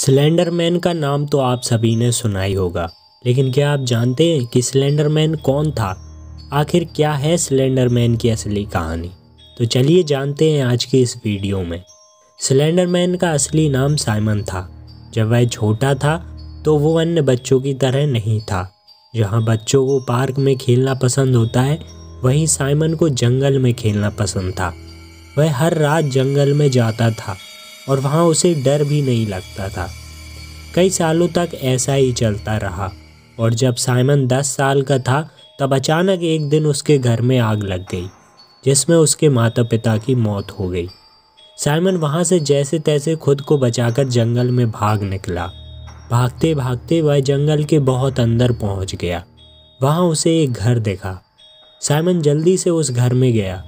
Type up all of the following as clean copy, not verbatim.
Slenderman का नाम तो आप सभी ने सुना ही होगा, लेकिन क्या आप जानते हैं कि स्लेंडरमैन कौन था? आखिर क्या है स्लेंडरमैन की असली कहानी? तो चलिए जानते हैं आज के इस वीडियो में। स्लेंडरमैन का असली नाम साइमन था। जब वह छोटा था तो वो अन्य बच्चों की तरह नहीं था। जहाँ बच्चों को पार्क में खेलना पसंद होता है, वहीं साइमन को जंगल में खेलना पसंद था। वह हर रात जंगल में जाता था और वहाँ उसे डर भी नहीं लगता था। कई सालों तक ऐसा ही चलता रहा और जब साइमन 10 साल का था तब अचानक एक दिन उसके घर में आग लग गई, जिसमें उसके माता पिता की मौत हो गई। साइमन वहाँ से जैसे तैसे खुद को बचाकर जंगल में भाग निकला। भागते भागते वह जंगल के बहुत अंदर पहुँच गया। वहाँ उसे एक घर दिखा। साइमन जल्दी से उस घर में गया।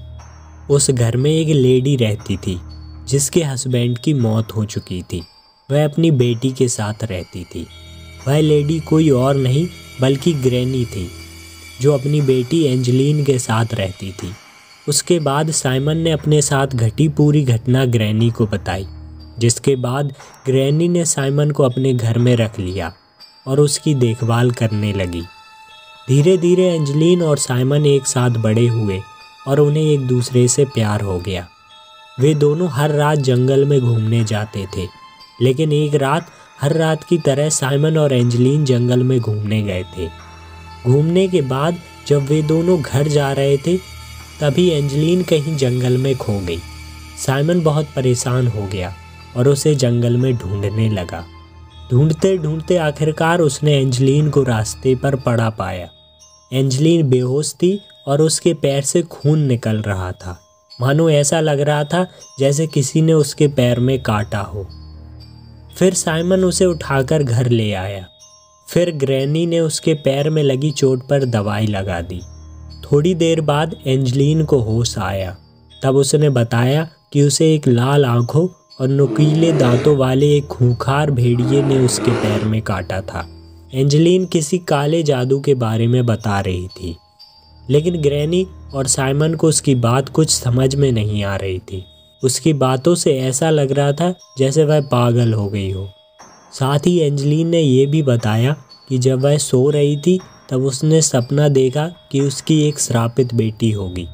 उस घर में एक लेडी रहती थी जिसके हस्बैंड की मौत हो चुकी थी। वह अपनी बेटी के साथ रहती थी। वह लेडी कोई और नहीं बल्कि ग्रैनी थी, जो अपनी बेटी एंजेलीन के साथ रहती थी। उसके बाद साइमन ने अपने साथ घटी पूरी घटना ग्रैनी को बताई, जिसके बाद ग्रैनी ने साइमन को अपने घर में रख लिया और उसकी देखभाल करने लगी। धीरे धीरे एंजेलीन और साइमन एक साथ बड़े हुए और उन्हें एक दूसरे से प्यार हो गया। वे दोनों हर रात जंगल में घूमने जाते थे, लेकिन एक रात हर रात की तरह साइमन और एंजेलीन जंगल में घूमने गए थे। घूमने के बाद जब वे दोनों घर जा रहे थे, तभी एंजेलीन कहीं जंगल में खो गई। साइमन बहुत परेशान हो गया और उसे जंगल में ढूंढने लगा। ढूंढते ढूंढते आखिरकार उसने एंजेलीन को रास्ते पर पड़ा पाया। एंजेलीन बेहोश थी और उसके पैर से खून निकल रहा था, मानो ऐसा लग रहा था जैसे किसी ने उसके पैर में काटा हो। फिर साइमन उसे उठाकर घर ले आया। फिर ग्रैनी ने उसके पैर में लगी चोट पर दवाई लगा दी। थोड़ी देर बाद एंजेलीन को होश आया। तब उसने बताया कि उसे एक लाल आंखों और नुकीले दांतों वाले एक खूंखार भेड़िए ने उसके पैर में काटा था। एंजेलीन किसी काले जादू के बारे में बता रही थी, लेकिन ग्रैनी और साइमन को उसकी बात कुछ समझ में नहीं आ रही थी। उसकी बातों से ऐसा लग रहा था जैसे वह पागल हो गई हो। साथ ही एंजेलीन ने यह भी बताया कि जब वह सो रही थी तब उसने सपना देखा कि उसकी एक श्रापित बेटी होगी।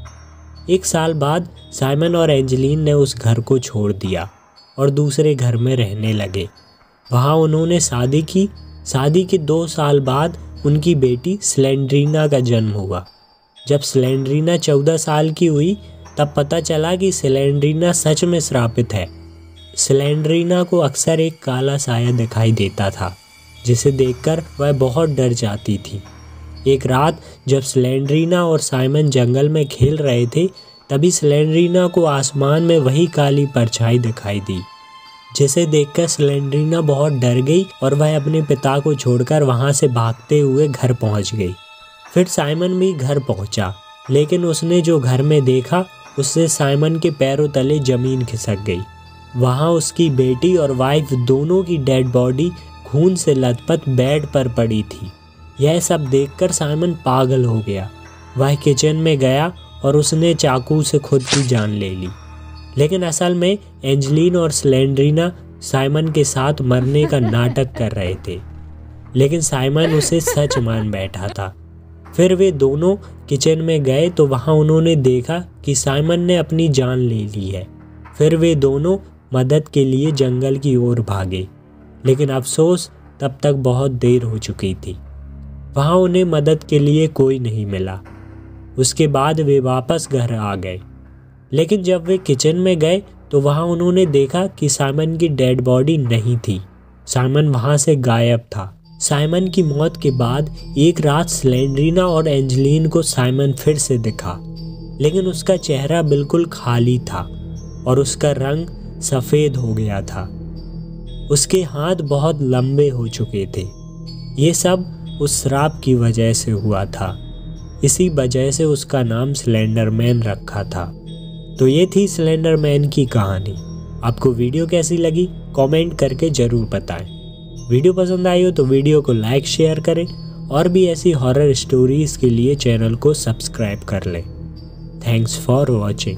1 साल बाद साइमन और एंजेलीन ने उस घर को छोड़ दिया और दूसरे घर में रहने लगे। वहाँ उन्होंने शादी की। शादी के 2 साल बाद उनकी बेटी स्लेंड्रीना का जन्म हुआ। जब स्लेंड्रीना 14 साल की हुई तब पता चला कि स्लेंड्रीना सच में श्रापित है। स्लेंड्रीना को अक्सर एक काला साया दिखाई देता था, जिसे देखकर वह बहुत डर जाती थी। एक रात जब स्लेंड्रीना और साइमन जंगल में खेल रहे थे, तभी स्लेंड्रीना को आसमान में वही काली परछाई दिखाई दी, जिसे देखकर स्लेंड्रीना बहुत डर गई और वह अपने पिता को छोड़कर वहाँ से भागते हुए घर पहुँच गई। फिर साइमन भी घर पहुंचा, लेकिन उसने जो घर में देखा उससे साइमन के पैरों तले जमीन खिसक गई। वहां उसकी बेटी और वाइफ दोनों की डेड बॉडी खून से लथपथ बेड पर पड़ी थी। यह सब देखकर साइमन पागल हो गया। वह किचन में गया और उसने चाकू से खुद की जान ले ली। लेकिन असल में एंजेलीन और स्लेंड्रीना साइमन के साथ मरने का नाटक कर रहे थे, लेकिन साइमन उसे सच मान बैठा था। फिर वे दोनों किचन में गए तो वहाँ उन्होंने देखा कि साइमन ने अपनी जान ले ली है। फिर वे दोनों मदद के लिए जंगल की ओर भागे, लेकिन अफसोस तब तक बहुत देर हो चुकी थी। वहाँ उन्हें मदद के लिए कोई नहीं मिला। उसके बाद वे वापस घर आ गए, लेकिन जब वे किचन में गए तो वहाँ उन्होंने देखा कि साइमन की डेड बॉडी नहीं थी। साइमन वहाँ से गायब था। साइमन की मौत के बाद एक रात स्लेंड्रीना और एंजेलीन को साइमन फिर से दिखा, लेकिन उसका चेहरा बिल्कुल खाली था और उसका रंग सफ़ेद हो गया था। उसके हाथ बहुत लंबे हो चुके थे। ये सब उस श्राप की वजह से हुआ था। इसी वजह से उसका नाम स्लेंडरमैन रखा था। तो ये थी स्लेंडरमैन की कहानी। आपको वीडियो कैसी लगी कमेंट करके ज़रूर बताएं। वीडियो पसंद आई हो तो वीडियो को लाइक शेयर करें और भी ऐसी हॉरर स्टोरीज़ के लिए चैनल को सब्सक्राइब कर लें। Thanks for watching.